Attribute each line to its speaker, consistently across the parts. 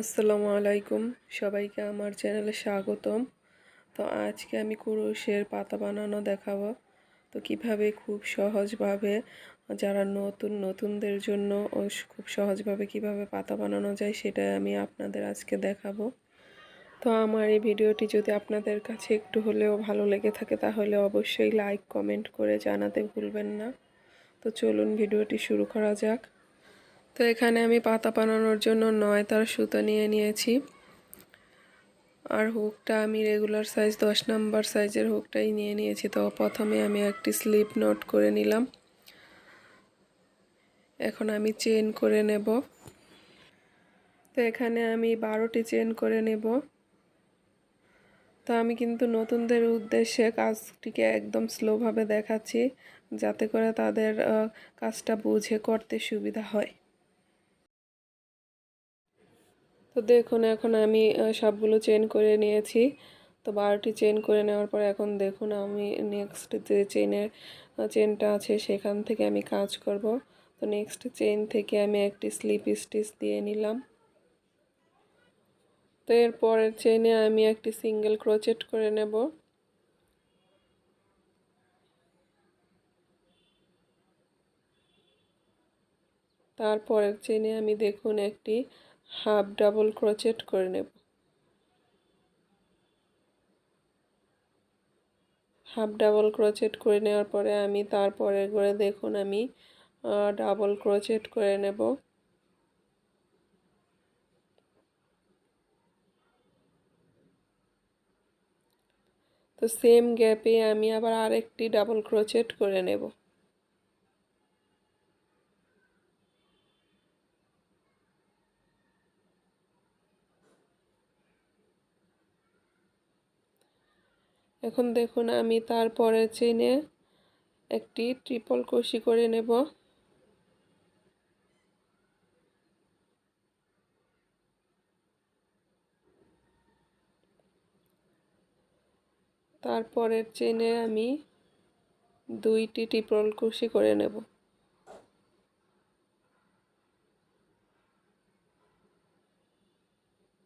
Speaker 1: আসসালামু আলাইকুম সবাইকে আমার চ্যানেলে স্বাগতম। তো আজকে আমি কুরুশের পাতা বানানো দেখাবো। তো কিভাবে খুব সহজভাবে যারা নতুনদের জন্য খুব সহজভাবে কিভাবে পাতা বানানো যায় সেটাই আমি আপনাদের আজকে দেখাবো। তো আমার এই ভিডিওটি যদি আপনাদের কাছে একটু হলেও ভালো লেগে থাকে তাহলে অবশ্যই লাইক কমেন্ট করে জানাতে ভুলবেন না। তো চলুন ভিডিওটি শুরু করা যাক। তো এখানে আমি পাতা বানানোর জন্য 9 তার সুতো নিয়ে নিয়েছি। আর হুকটা আমি রেগুলার সাইজ 10 নাম্বার সাইজের হুকটাই নিয়ে নিয়েছি। তো প্রথমে আমি একটি স্লিপ নোট করে নিলাম। এখন আমি চেন করে নেব। তো এখানে আমি 12টি চেন করে নেব। তো আমি কিন্তু নতুনদের উদ্দেশ্যে কাজটিকে একদম স্লোভাবে দেখাচ্ছি, যাতে করে তাদের কাজটা বুঝে করতে সুবিধা হয়। তো দেখুন এখন আমি সবগুলো চেন করে নিয়েছি। তো 12টি চেন করে নেওয়ার পর এখন দেখুন আমি নেক্সট যে চেনটা আছে সেখান থেকে আমি কাজ করব। তো নেক্সট চেন থেকে আমি একটি স্লিপ স্টিচ দিয়ে নিলাম। তো এর পরের চেনে আমি একটি সিঙ্গেল ক্রোচেট করে নেব। তারপরের চেনে আমি দেখুন একটি হাফ ডাবল ক্রোচেট করে নেব। হাফ ডাবল ক্রোচেট করে নেওয়ার পরে আমি তারপরে করে দেখুন আমি ডাবল ক্রোচেট করে নেব। তো সেম গ্যাপে আমি আবার আরেকটি ডাবল ক্রোচেট করে নেব। এখন দেখুন আমি তারপরে চেনে একটি ট্রিপল ক্রোশি করে নেব। তারপরের চেনে আমি দুইটি ট্রিপল ক্রোশি করে নেব।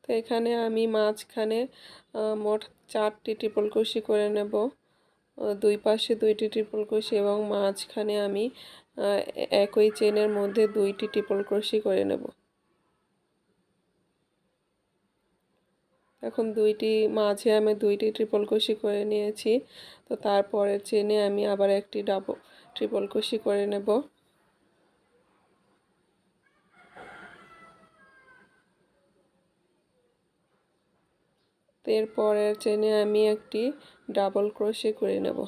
Speaker 1: তো এখানে আমি মাঝখানে মোট 4টি ট্রিপল ক্রোশি করে নেব। দুই পাশে 2টি ট্রিপল ক্রোশি এবং মাঝখানে আমি একই চেনের মধ্যে 2টি ট্রিপল ক্রোশি করে নেব। এখন মাঝে আমি 2টি ট্রিপল ক্রোশি করে নিয়েছি। তো তারপরের চেনে আমি আবার একটি ট্রিপল ক্রোশি করে নেব। এরপরের চেনে আমি একটি ডাবল ক্রোশি করে নেব।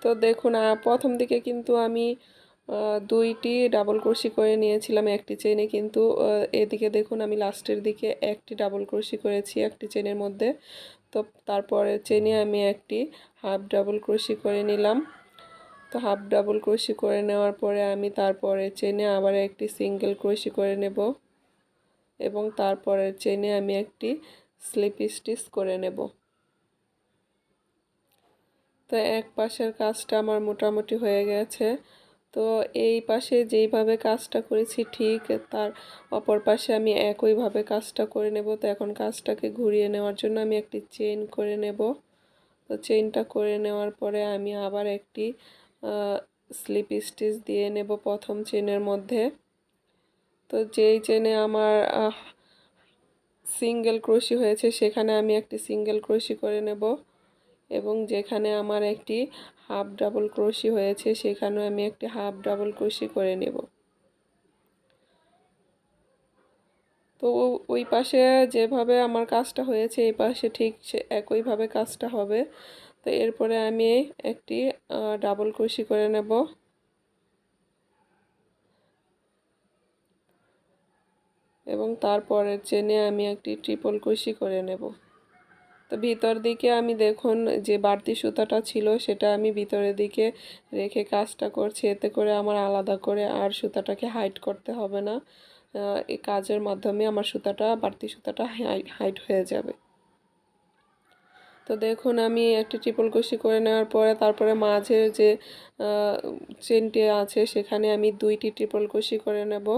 Speaker 1: তো দেখুন প্রথম দিকে কিন্তু আমি 2টি ডাবল ক্রোশি করে নিয়েছিলাম একটি চেনে, কিন্তু এদিকে দেখুন আমি লাস্টের দিকে একটি ডাবল ক্রোশি করেছি একটি চেনের মধ্যে। তো তারপরে চেনে আমি একটি হাফ ডাবল ক্রোশি করে নিলাম। তো হাফ ডাবল ক্রোশি করে নেওয়ার পরে আমি তারপরে চেনে আবার একটি সিঙ্গেল ক্রোশি করে নেব এবং তারপরে চেনে আমি একটি স্লিপ স্টিচ করে নেব। তো এক পাশের কাজটা আমার মোটামুটি হয়ে গেছে। তো এই পাশে যেইভাবে কাজটা করেছি ঠিক তার অপর পাশে আমি একইভাবে কাজটা করে নেব। তো এখন কাজটাকে ঘুরিয়ে নেওয়ার জন্য আমি একটি চেইন করে নেব। তো চেইনটা করে নেওয়ার পরে আমি আবার একটি স্লিপ স্টিচ দিয়ে নেব প্রথম চেনের মধ্যে। তো যেই চেনে আমার সিঙ্গেল ক্রোশি হয়েছে সেখানে আমি একটি সিঙ্গেল ক্রোশি করে নেব এবং যেখানে আমার একটি হাফ ডাবল ক্রোশি হয়েছে সেখানেও আমি একটি হাফ ডাবল ক্রোশি করে নেব। তো ওই পাশে যেভাবে আমার কাজটা হয়েছে এই পাশে ঠিক একইভাবে কাজটা হবে। তো এরপরে আমি একটি ডাবল ক্রোশি করে নেব এবং তারপরের চেনে আমি একটি ট্রিপল ক্রোশি করে নেব। তো ভিতর দিকে আমি দেখুন যে বাড়তি সুতাটা ছিল সেটা আমি ভিতরের দিকে রেখে কাজটা করছি, এতে করে আমার আলাদা করে আর সুতাটাকে হাইড করতে হবে না। এই কাজের মাধ্যমে আমার বাড়তি সুতাটা হাইড হয়ে যাবে। তো দেখুন আমি একটি ট্রিপল ক্রোশে করে নেওয়ার পরে তারপরে মাঝের যে চেনটি আছে সেখানে আমি 2টি ট্রিপল ক্রোশে করে নেব।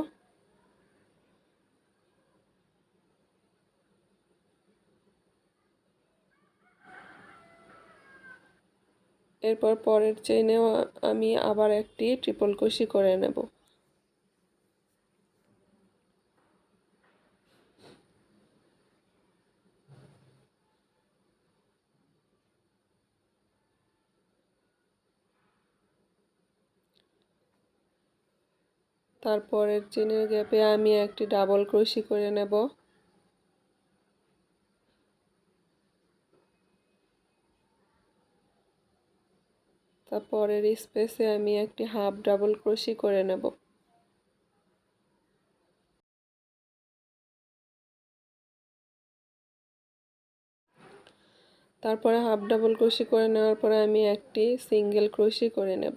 Speaker 1: এরপর পরের চেইনেও আমি আবার একটি ট্রিপল ক্রোশে করে নেব। তারপরের চেনের গ্যাপে আমি একটি ডাবল ক্রোশে করে নেব। তারপরের স্পেসে আমি একটি হাফ ডাবল ক্রোশে করে নেব। তারপরে হাফ ডাবল ক্রোশে করে নেওয়ার পরে আমি একটি সিঙ্গেল ক্রোশে করে নেব।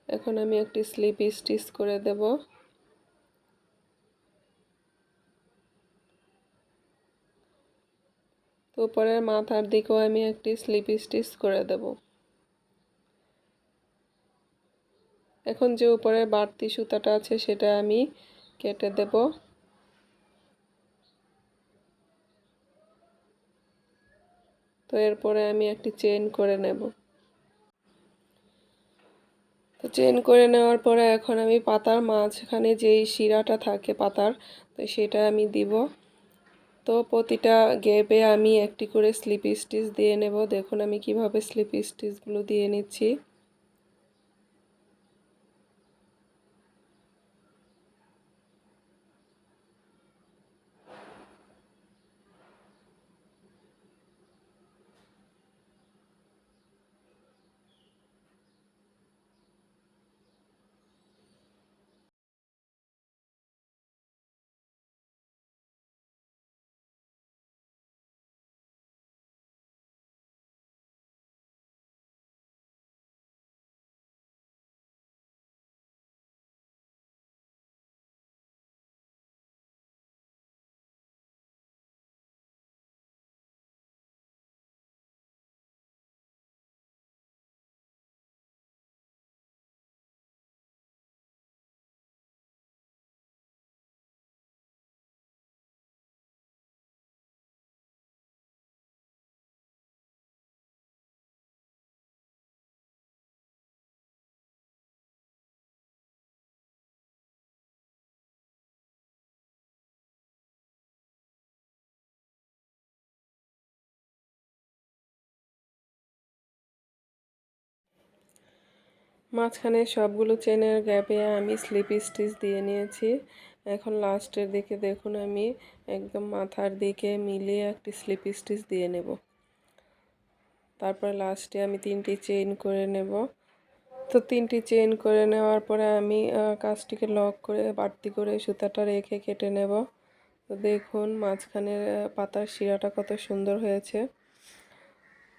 Speaker 1: এখন আমি একটি স্লিপ স্টিচ করে দেব। তো উপরের মাথার দিকেও আমি একটি স্লিপ স্টিচ করে দেব। এখন যে উপরের বাড়তি সুতাটা আছে সেটা আমি কেটে দেব। তো এরপরে আমি একটি চেইন করে নেব। তো চেইন করে নেওয়ার পরে এখন আমি পাতার মাঝখানে যেই শিরাটা থাকে পাতার, তো সেটা আমি দিব। তো প্রতিটা গ্যাপে আমি একটি করে স্লিপ স্টিচ দিয়ে নেব। দেখুন আমি কিভাবে স্লিপ স্টিচগুলো দিয়ে নিচ্ছি। মাঝখানে সবগুলো চেনের গ্যাপে আমি স্লিপ স্টিচ দিয়ে নিয়েছি। এখন লাস্টের দিকে দেখুন আমি একদম মাথার দিকে মিলিয়ে একটি স্লিপ স্টিচ দিয়ে নেব। তারপর লাস্টে আমি 3টি চেইন করে নেব। তো 3টি চেইন করে নেওয়ার পরে আমি কাজটিকে লক করে বাড়তি করে সুতাটা রেখে কেটে নেব। তো দেখুন মাঝখানের পাতার শিরাটা কত সুন্দর হয়েছে।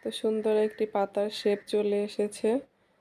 Speaker 1: তো সুন্দর একটি পাতার শেপ চলে এসেছে।